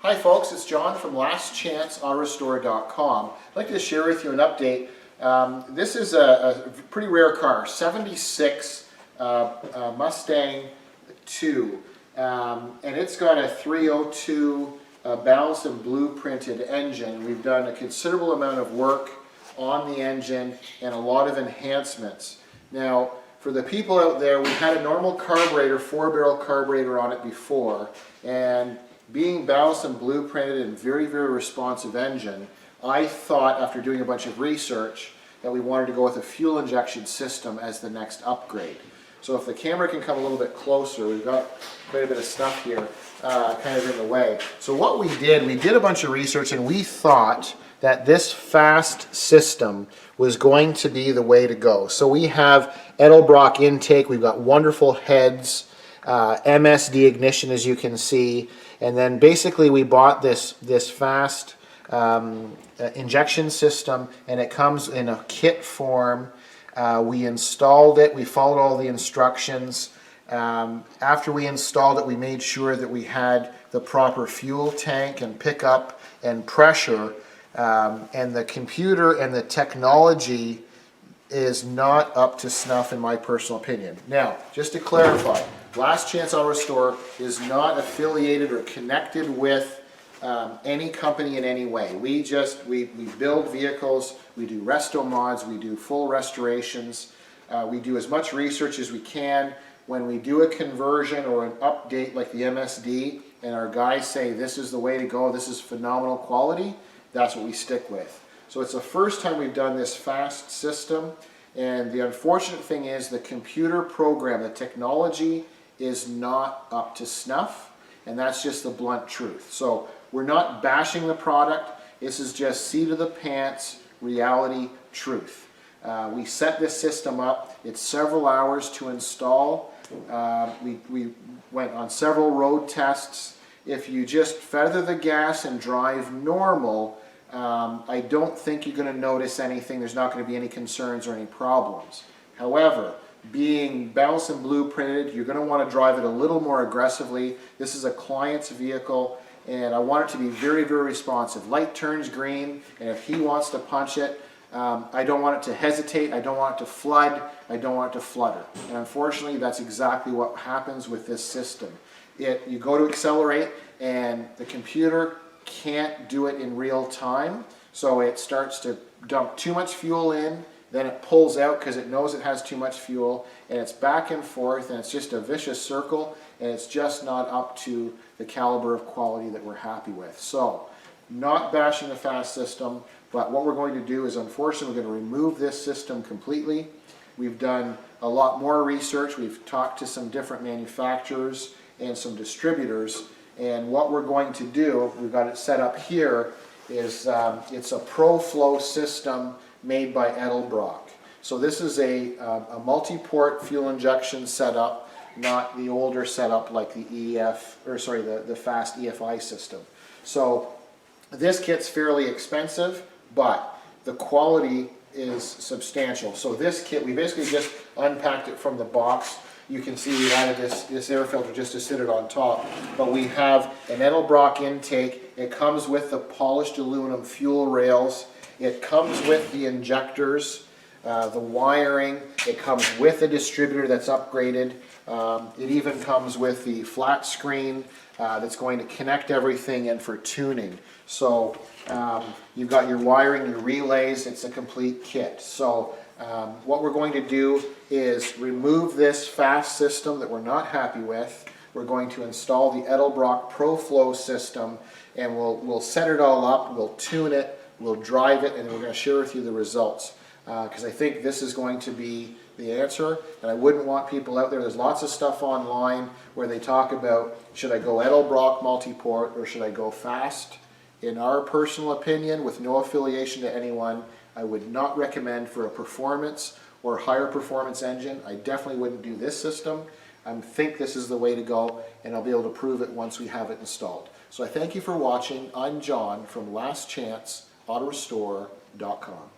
Hi folks, it's John from lastchanceautorestore.com. I'd like to share with you an update. This is a pretty rare car, 76 Mustang 2, and it's got a 302 balanced and blueprinted engine. We've done a considerable amount of work on the engine and a lot of enhancements. Now, for the people out there, we had a normal carburetor, 4-barrel carburetor on it before, and being balanced and blueprinted and very, very responsive engine, I thought after doing a bunch of research that we wanted to go with a fuel injection system as the next upgrade. So if the camera can come a little bit closer, we've got quite a bit of stuff here kind of in the way. So what we did a bunch of research, and we thought that this F.A.S.T system was going to be the way to go. So we have Edelbrock intake, we've got wonderful heads, MSD ignition as you can see, and then basically we bought this F.A.S.T injection system, and it comes in a kit form. We installed it, we followed all the instructions. After we installed it, we made sure that we had the proper fuel tank and pickup and pressure, and the computer and the technology is not up to snuff in my personal opinion. Now, just to clarify, Last Chance Auto Restore is not affiliated or connected with any company in any way. We build vehicles, we do resto mods, we do full restorations, we do as much research as we can. When we do a conversion or an update like the MSD and our guys say this is the way to go, this is phenomenal quality, that's what we stick with. So it's the first time we've done this F.A.S.T system, and the unfortunate thing is the computer program, the technology is not up to snuff, and that's just the blunt truth. So we're not bashing the product, this is just seat of the pants reality truth. We set this system up, it's several hours to install. We went on several road tests. If you just feather the gas and drive normal, I don't think you're going to notice anything. There's not going to be any concerns or any problems. However, being balanced and blueprinted, you're going to want to drive it a little more aggressively. This is a client's vehicle, and I want it to be very, very responsive. Light turns green, and if he wants to punch it, I don't want it to hesitate, I don't want it to flood, I don't want it to flutter. And unfortunately, that's exactly what happens with this system. You go to accelerate, and the computer can't do it in real time, so it starts to dump too much fuel in, then it pulls out because it knows it has too much fuel, and it's back and forth, and it's just a vicious circle, and it's just not up to the caliber of quality that we're happy with. So, not bashing the F.A.S.T system, but what we're going to do is, unfortunately, we're going to remove this system completely. We've done a lot more research, we've talked to some different manufacturers and some distributors, and what we're going to do, we've got it set up here, is it's a Pro Flo system made by Edelbrock. So this is a multi-port fuel injection setup, not the older setup like the the F.A.S.T EFI system. So this kit's fairly expensive, but the quality is substantial. So this kit, we basically just unpacked it from the box. You can see we've added this air filter just to sit it on top, but we have an Edelbrock intake. It comes with the polished aluminum fuel rails. It comes with the injectors, the wiring. It comes with a distributor that's upgraded. It even comes with the flat screen that's going to connect everything in for tuning. So you've got your wiring, your relays, it's a complete kit. So what we're going to do is remove this F.A.S.T system that we're not happy with. We're going to install the Edelbrock Pro Flo system, and we'll set it all up, we'll tune it, we'll drive it, and we're going to share with you the results. Because I think this is going to be the answer, and I wouldn't want people out there. There's lots of stuff online where they talk about, should I go Edelbrock multi-port or should I go F.A.S.T? In our personal opinion, with no affiliation to anyone, I would not recommend for a performance or higher performance engine. I definitely wouldn't do this system. I think this is the way to go, and I'll be able to prove it once we have it installed. So I thank you for watching. I'm John from lastchanceautorestore.com.